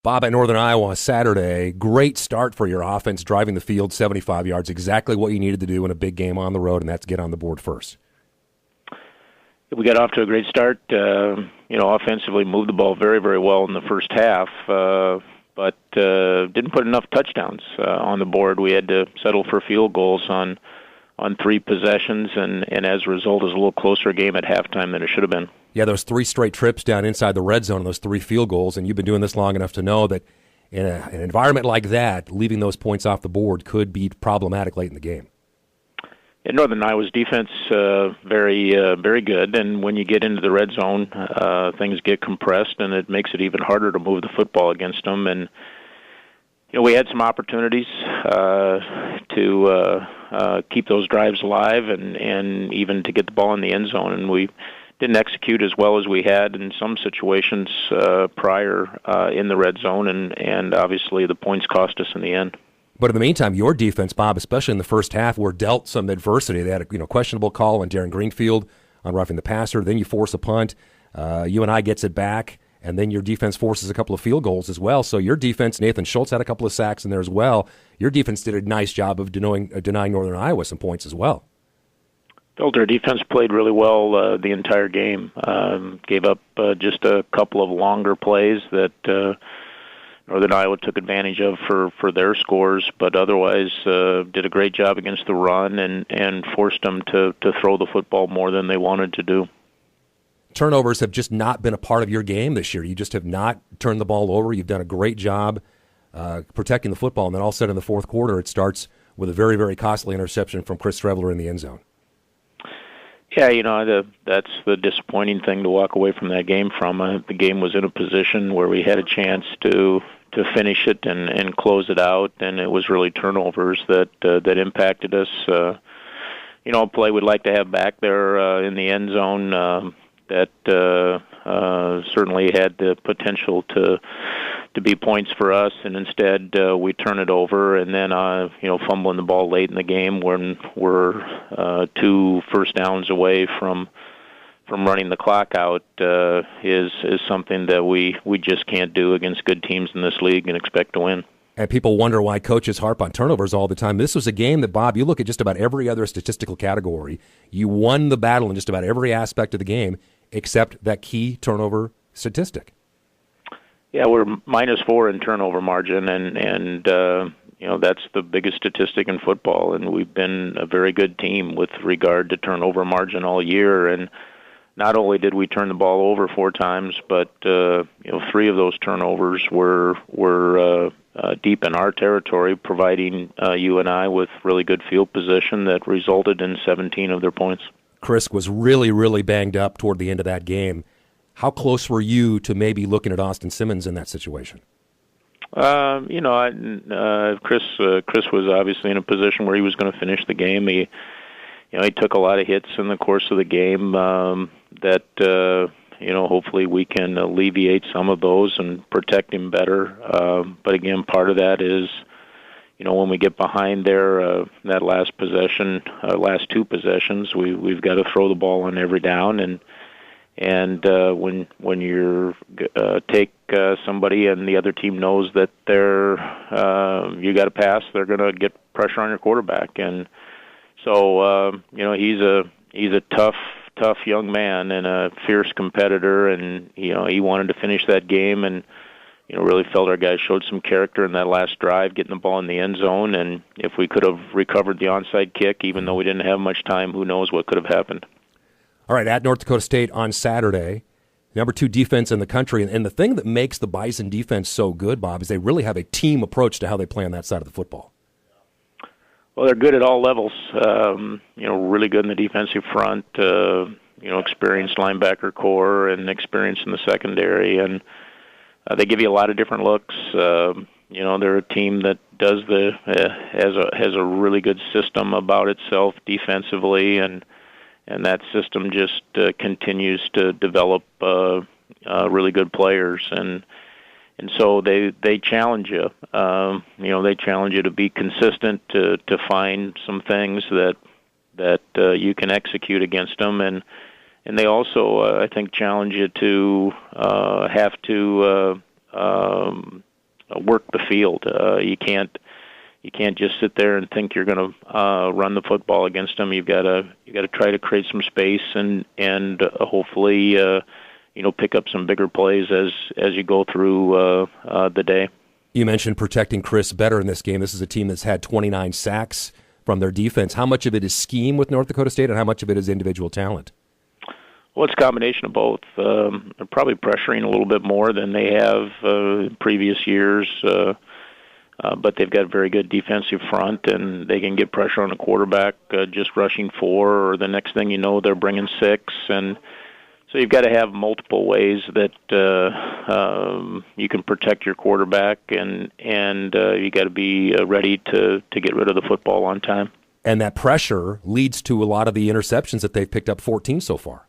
Bob, at Northern Iowa Saturday, great start for your offense, driving the field 75 yards, exactly what you needed to do in a big game on the road, and that's get on the board first. We got off to a great start. Offensively moved the ball very, very well in the first half, but didn't put enough touchdowns on the board. We had to settle for field goals on 3 possessions, and as a result, it was a little closer game at halftime than it should have been. Yeah, those 3 straight trips down inside the red zone and those 3 field goals, and you've been doing this long enough to know that in an environment like that, leaving those points off the board could be problematic late in the game. And Northern Iowa's defense, very, very good, and when you get into the red zone, things get compressed, and it makes it even harder to move the football against them. And we had some opportunities to keep those drives alive, and even to get the ball in the end zone, and we didn't execute as well as we had in some situations prior in the red zone, and obviously the points cost us in the end. But in the meantime, your defense, Bob, especially in the first half, were dealt some adversity. They had a questionable call on Darren Greenfield on roughing the passer. Then you force a punt. UNI gets it back, and then your defense forces a couple of field goals as well. So your defense, Nathan Schultz had a couple of sacks in there as well. Your defense did a nice job of denying Northern Iowa some points as well. Our defense played really well the entire game. Gave up just a couple of longer plays that Northern Iowa took advantage of for their scores, but otherwise did a great job against the run and forced them to throw the football more than they wanted to do. Turnovers have just not been a part of your game this year. You just have not turned the ball over. You've done a great job protecting the football, and then all of a sudden in the fourth quarter it starts with a very, very costly interception from Chris Streveler in the end zone. Yeah, that's the disappointing thing to walk away from that game from. The game was in a position where we had a chance to finish it and close it out, and it was really turnovers that impacted us. A play we'd like to have back there in the end zone that certainly had the potential to be points for us, and instead we turn it over, and then fumbling the ball late in the game when we're 2 first downs away from running the clock out is something that we just can't do against good teams in this league and expect to win. And people wonder why coaches harp on turnovers all the time. This was a game that, Bob, you look at just about every other statistical category. You won the battle in just about every aspect of the game except that key turnover statistic. Yeah, we're -4 in turnover margin, and that's the biggest statistic in football, and we've been a very good team with regard to turnover margin all year, and not only did we turn the ball over 4 times, but 3 of those turnovers were deep in our territory, providing UNI with really good field position that resulted in 17 of their points. Chris was really, really banged up toward the end of that game. How close were you to maybe looking at Austin Simmons in that situation? Chris was obviously in a position where he was going to finish the game. He took a lot of hits in the course of the game that hopefully we can alleviate some of those and protect him better. But again, part of that is, when we get behind there, that last possession, last 2 possessions, we've got to throw the ball on every down, and when you're take somebody and the other team knows that you got to pass, they're going to get pressure on your quarterback, and so he's a tough young man and a fierce competitor, and he wanted to finish that game, and really felt our guys showed some character in that last drive, getting the ball in the end zone, and if we could have recovered the onside kick, even though we didn't have much time, who knows what could have happened. All right, at North Dakota State on Saturday, number 2 defense in the country. And the thing that makes the Bison defense so good, Bob, is they really have a team approach to how they play on that side of the football. Well, they're good at all levels. Really good in the defensive front, experienced linebacker core and experience in the secondary. And they give you a lot of different looks. They're a team that has a really good system about itself defensively, and that system just continues to develop really good players, and so they challenge you. They challenge you to be consistent, to find some things that you can execute against them, and they also I think challenge you to have to the field. You can't just sit there and think you're going to run the football against them. You've got to try to create some space and hopefully pick up some bigger plays as you go through the day. You mentioned protecting Chris better in this game. This is a team that's had 29 sacks from their defense. How much of it is scheme with North Dakota State, and how much of it is individual talent? Well, it's a combination of both. They're probably pressuring a little bit more than they have in previous years, but they've got a very good defensive front, and they can get pressure on the quarterback just rushing 4, or the next thing you know, they're bringing 6. And so you've got to have multiple ways that you can protect your quarterback, and you got to be ready to get rid of the football on time. And that pressure leads to a lot of the interceptions that they've picked up, 14 so far.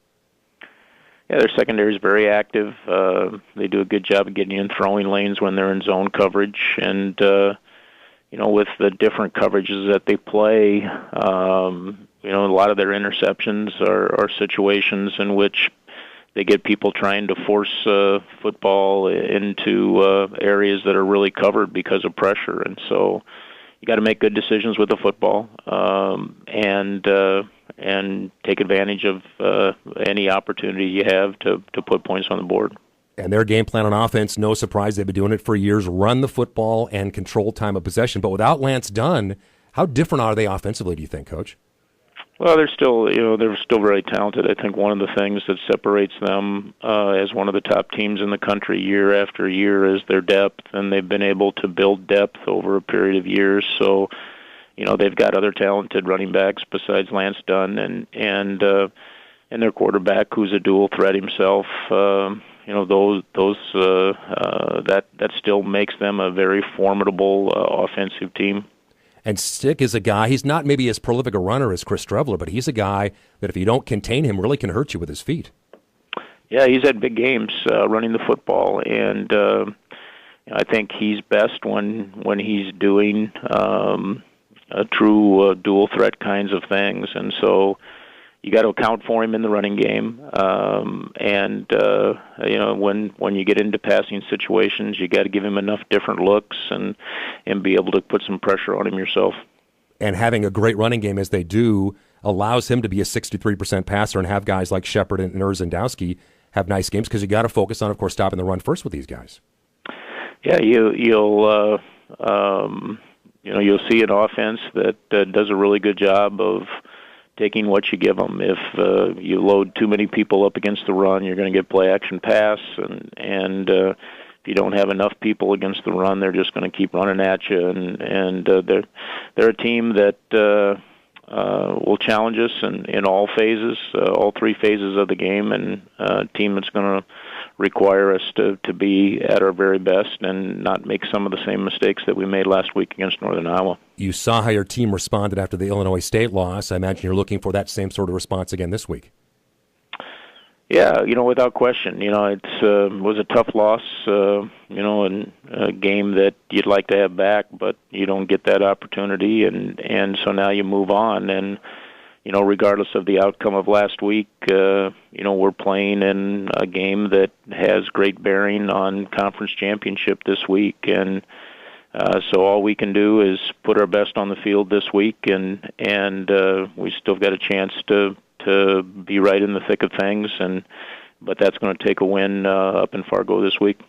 Yeah, their secondary is very active. They do a good job of getting in throwing lanes when they're in zone coverage, and with the different coverages that they play, a lot of their interceptions are situations in which they get people trying to force football into areas that are really covered because of pressure, and so you got to make good decisions with the football, and take advantage of any opportunity you have to put points on the board. And their game plan on offense, no surprise, they've been doing it for years, run the football and control time of possession. But without Lance Dunn, how different are they offensively, do you think, Coach? Well, they're still very talented. I think one of the things that separates them as one of the top teams in the country year after year is their depth, and they've been able to build depth over a period of years. So, they've got other talented running backs besides Lance Dunn, and their quarterback, who's a dual threat himself. That still makes them a very formidable offensive team. And Stick is a guy, he's not maybe as prolific a runner as Chris Strevler, but he's a guy that if you don't contain him, really can hurt you with his feet. Yeah, he's had big games running the football, and I think he's best when he's doing a true dual threat kinds of things, and so you got to account for him in the running game, when you get into passing situations, you got to give him enough different looks and be able to put some pressure on him yourself. And having a great running game as they do allows him to be a 63% passer and have guys like Shepard and Urzendowski have nice games, because you got to focus on, of course, stopping the run first with these guys. Yeah, you'll see an offense that does a really good job of taking what you give them. If you load too many people up against the run, you're going to get play action pass, and if you don't have enough people against the run, they're just going to keep running at you. And they're a team that will challenge us in all phases, all 3 phases of the game, and a team that's going to require us to be at our very best and not make some of the same mistakes that we made last week against Northern Iowa. You saw how your team responded after the Illinois State loss. I imagine you're looking for that same sort of response again this week. Yeah, without question. It was a tough loss, in a game that you'd like to have back, but you don't get that opportunity, and so now you move on. And, regardless of the outcome of last week, we're playing in a game that has great bearing on conference championship this week, and so all we can do is put our best on the field this week, and we still got a chance to be right in the thick of things, but that's going to take a win up in Fargo this week.